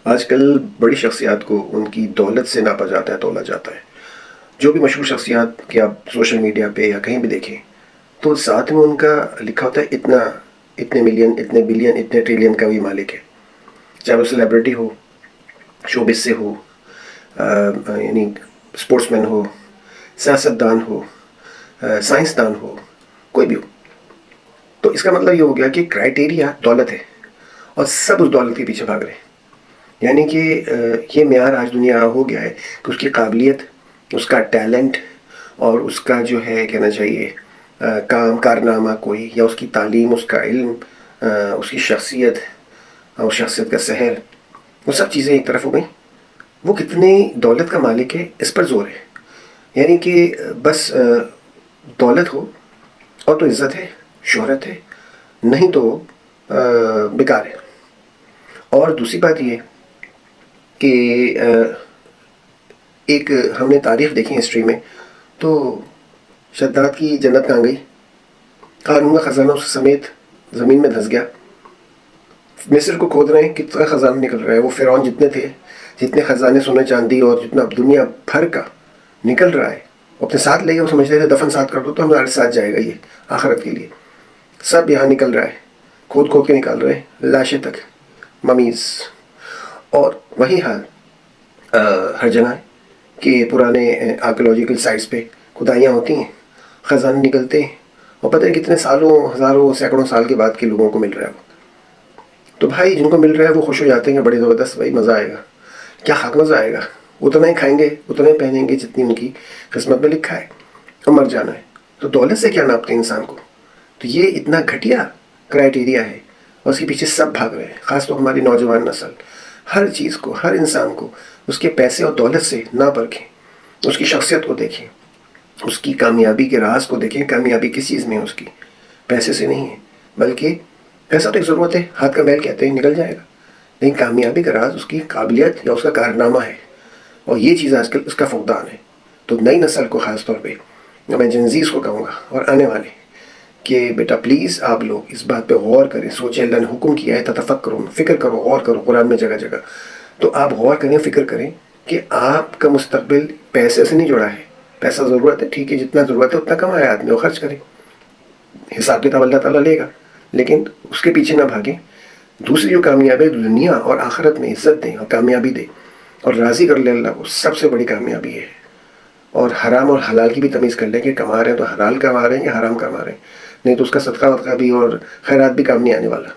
آج کل بڑی شخصیات کو ان کی دولت سے ناپا جاتا ہے، تولا جاتا ہے۔ جو بھی مشہور شخصیات کہ آپ سوشل میڈیا پہ یا کہیں بھی دیکھیں تو ساتھ میں ان کا لکھا ہوتا ہے اتنا، اتنے ملین، اتنے بلین، اتنے ٹریلین کا بھی مالک ہے۔ چاہے وہ سیلیبریٹی ہو، شوبز سے ہو، یعنی اسپورٹس مین ہو، سیاستدان ہو، سائنسدان ہو، کوئی بھی ہو۔ تو اس کا مطلب یہ ہو گیا کہ کرائٹیریا دولت ہے اور سب اس دولت کے پیچھے بھاگ رہے ہیں۔ یعنی کہ یہ معیار آج دنیا ہو گیا ہے کہ اس کی قابلیت، اس کا ٹیلنٹ اور اس کا جو ہے کہنا چاہیے کام کارنامہ کوئی، یا اس کی تعلیم، اس کا علم، اس کی شخصیت اور شخصیت کا سحر، وہ سب چیزیں ایک طرف ہو گئیں۔ وہ کتنی دولت کا مالک ہے اس پر زور ہے۔ یعنی کہ بس دولت ہو اور تو عزت ہے، شہرت ہے، نہیں تو بیکار ہے۔ اور دوسری بات یہ کہ ایک ہم نے تاریخ دیکھی ہسٹری میں، تو شداد کی جنت کہاں گئی؟ قارون کا خزانہ اس سمیت زمین میں دھس گیا۔ مصر کو کھود رہے ہیں، کتنا خزانہ نکل رہا ہے۔ وہ فرعون جتنے تھے، جتنے خزانے سونے چاندی اور جتنا دنیا بھر کا نکل رہا ہے، وہ اپنے ساتھ لے گئے۔ وہ سمجھتے تھے دفن ساتھ کر دو تو ہمارے ساتھ جائے گا یہ آخرت کے لیے۔ سب یہاں نکل رہا ہے، کھود کھود کے نکال رہے ہیں، لاشیں تک، ممیز۔ اور وہی حال ہر جگہ ہے کہ پرانے آرکیولوجیکل سائٹس پہ کھدائیاں ہوتی ہیں، خزانے نکلتے ہیں، اور پتہ ہے کتنے سالوں، ہزاروں، سینکڑوں سال کے بعد کے لوگوں کو مل رہا ہے وہ۔ تو بھائی جن کو مل رہا ہے وہ خوش ہو جاتے ہیں، بڑے زبردست، بھائی مزہ آئے گا۔ کیا حق مزہ آئے گا؟ اتنا ہی کھائیں گے، اتنا ہی پہنیں گے جتنی ان کی قسمت میں لکھا ہے، اور مر جانا ہے۔ تو دولت سے کیا ناپتے ہیں انسان کو؟ تو یہ اتنا گھٹیا کرائٹیریا ہے، اور اس کے پیچھے سب بھاگ رہے ہیں، خاص طور ہماری نوجوان نسل۔ ہر چیز کو، ہر انسان کو اس کے پیسے اور دولت سے نہ پرکھیں، اس کی شخصیت کو دیکھیں، اس کی کامیابی کے راز کو دیکھیں۔ کامیابی کس چیز میں ہے اس کی؟ پیسے سے نہیں ہے، بلکہ پیسہ تو ایک ضرورت ہے، ہاتھ کا میل کہتے ہیں، نکل جائے گا، لیکن کامیابی کا راز اس کی قابلیت یا اس کا کارنامہ ہے، اور یہ چیز آج کل اس کا فقدان ہے۔ تو نئی نسل کو خاص طور پہ میں جنزیز کو کہوں گا، اور آنے والے، کہ بیٹا پلیز آپ لوگ اس بات پہ غور کریں، سوچیں۔ اللہ نے حکم کیا ہے تتفکرون، فکر کرو، غور کرو، قرآن میں جگہ جگہ۔ تو آپ غور کریں، فکر کریں کہ آپ کا مستقبل پیسے سے نہیں جڑا ہے۔ پیسہ ضرورت ہے، ٹھیک ہے، جتنا ضرورت ہے اتنا کمائے آدمی، اور خرچ کرے، حساب کتاب اللہ تعالیٰ لے گا، لیکن اس کے پیچھے نہ بھاگیں۔ دوسری جو کامیابی ہے، دنیا اور آخرت میں عزت دیں اور کامیابی دیں اور راضی کر لیں اللہ کو، سب سے بڑی کامیابی ہے۔ اور حرام اور حلال کی بھی تمیز کر لیں کہ کما رہے ہیں تو حلال کما رہے ہیں یا حرام کما رہے ہیں، نہیں تو اس کا صدقہ ودقہ بھی اور خیرات بھی کام نہیں آنے والا۔